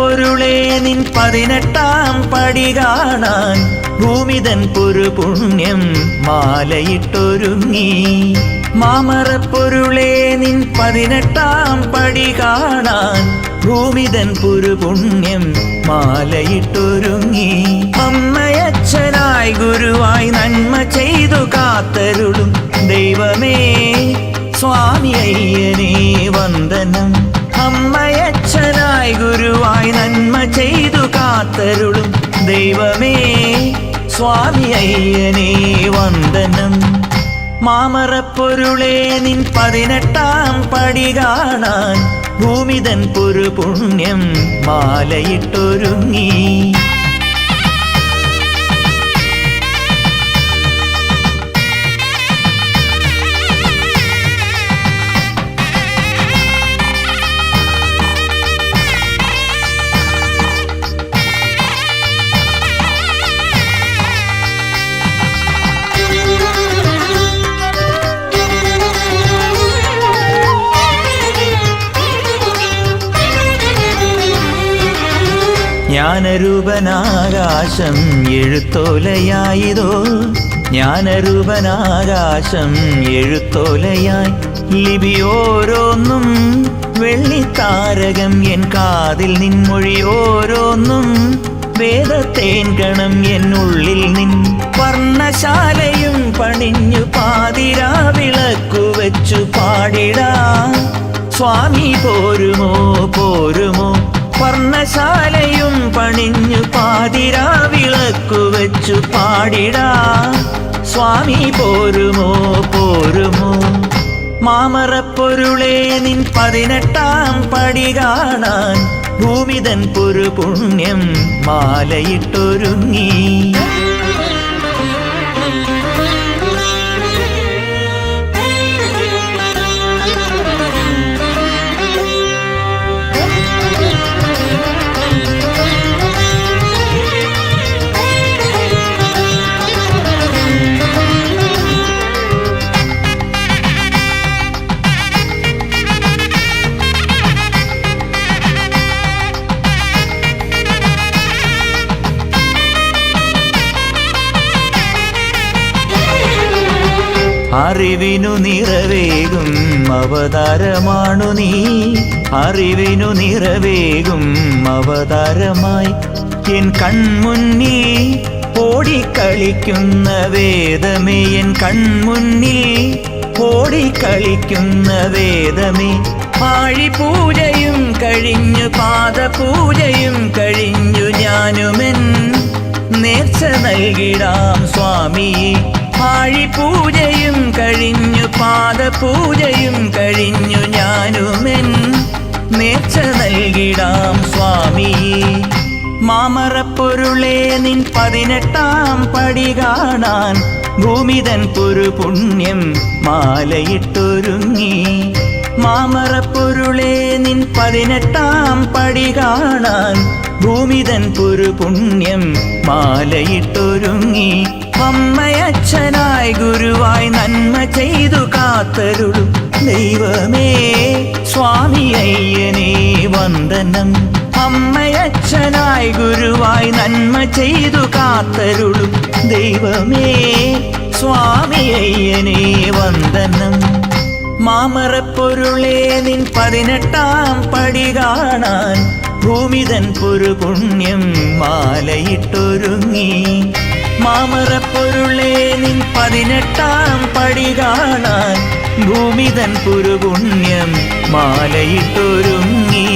മാമറപ്പൊരുളേ നിൻ 18-ാം പടി കാണാൻ ഭൂമിതൻ പുരുപുണ്യം മാലയിട്ടൊരുങ്ങി. മാമറപ്പൊരുളേ നിൻ 18-ാം പടി കാണാൻ ഭൂമിതൻ പുരുപുണ്യം മാലയിട്ടൊരുങ്ങി. അമ്മയച്ഛനായി ഗുരുവായി നന്മ ചെയ്തു കാത്തരുളും ദൈവമേ സ്വാമി അയ്യനേ വന്ദനം. അമ്മയച്ഛനായി ഗുരുവായി നന്മ ചെയ്തു കാത്തരുളും ദൈവമേ സ്വാമി അയ്യനേ വന്ദനം. മാമറപ്പൊരുളേ നിൻ 18-ാം പടി കാണാൻ ഭൂമിതൻ പുരുപുണ്യം മാലയിട്ടൊരുങ്ങി. ജ്ഞാനരൂപനാകാശം എഴുത്തോലയായിതോ, ജ്ഞാനരൂപനാകാശം എഴുത്തോലയായി ലിപിയോരോന്നും വെള്ളിത്താരകം എൻ കാതിൽ നിൻമൊഴി ഓരോന്നും വേദത്തേൻ ഗണം എന്നുള്ളിൽ നിൻ വർണ്ണശാലയും പണിഞ്ഞു പാതിരാ വിളക്കു വെച്ചു പാടിടാ സ്വാമി പോരുമോ പോരുമോ. വർണ്ണശാലയും പണിഞ്ഞു പാതിരാ വിളക്കു വെച്ചു പാടിടാ സ്വാമി പോരുമോ പോരുമോ. മാമറപ്പൊരുളേ നിൻ 18-ാം പടി കാണാൻ ഭൂമിതൻ പുരുപുണ്യം മാലയിട്ടൊരുങ്ങി. അറിവിനു നിറവേകും അവതാരമാണു നീ, അറിവിനു നിറവേകും അവതാരമായി എൻ കൺമുന്നിൽ ഓടിക്കളിക്കുന്ന വേദമേ, എൻ കൺമുന്നിൽ ഓടിക്കളിക്കുന്ന വേദമേ. ആഴിപൂജയും കഴിഞ്ഞു പാദപൂജയും കഴിഞ്ഞു ഞാനുമെൻ നേർച്ച നൽകിടാം സ്വാമിയെ. ആഴിപൂജയും കഴിഞ്ഞു പാദപൂജയും കഴിഞ്ഞു ഞാനുമെൻ നേർച്ച നൽകിടാം സ്വാമിയെ. മാമറപ്പൊരുളേ നിൻ 18-ാം പടി കാണാൻ ഭൂമിതൻ പുരുപുണ്യം മാലയിട്ടൊരുങ്ങി. മാമറപ്പൊരുളേ നിൻ 18-ാം പടി കാണാൻ ഭൂമിതൻ പുരുപുണ്യം മാലയിട്ടൊരുങ്ങി. അമ്മയച്ഛനായി ഗുരുവായി നന്മ ചെയ്തു കാത്തരുളും ദൈവമേ സ്വാമി അയ്യനേ വന്ദനം. അമ്മയച്ഛനായി ഗുരുവായി നന്മ ചെയ്തു കാത്തരുളും ദൈവമേ സ്വാമി അയ്യനേ വന്ദനം. മാമറപ്പൊരുളേ നിൻ 18-ാം പടി കാണാൻ ഭൂമിതൻ പുരുപുണ്യം മാലയിട്ടൊരുങ്ങി. മാമറപ്പൊരുളേ നിൻ 18-ാം പടി കാണാൻ ഭൂമിതൻ പുരുപുണ്യം മാലയിട്ടൊരുങ്ങി.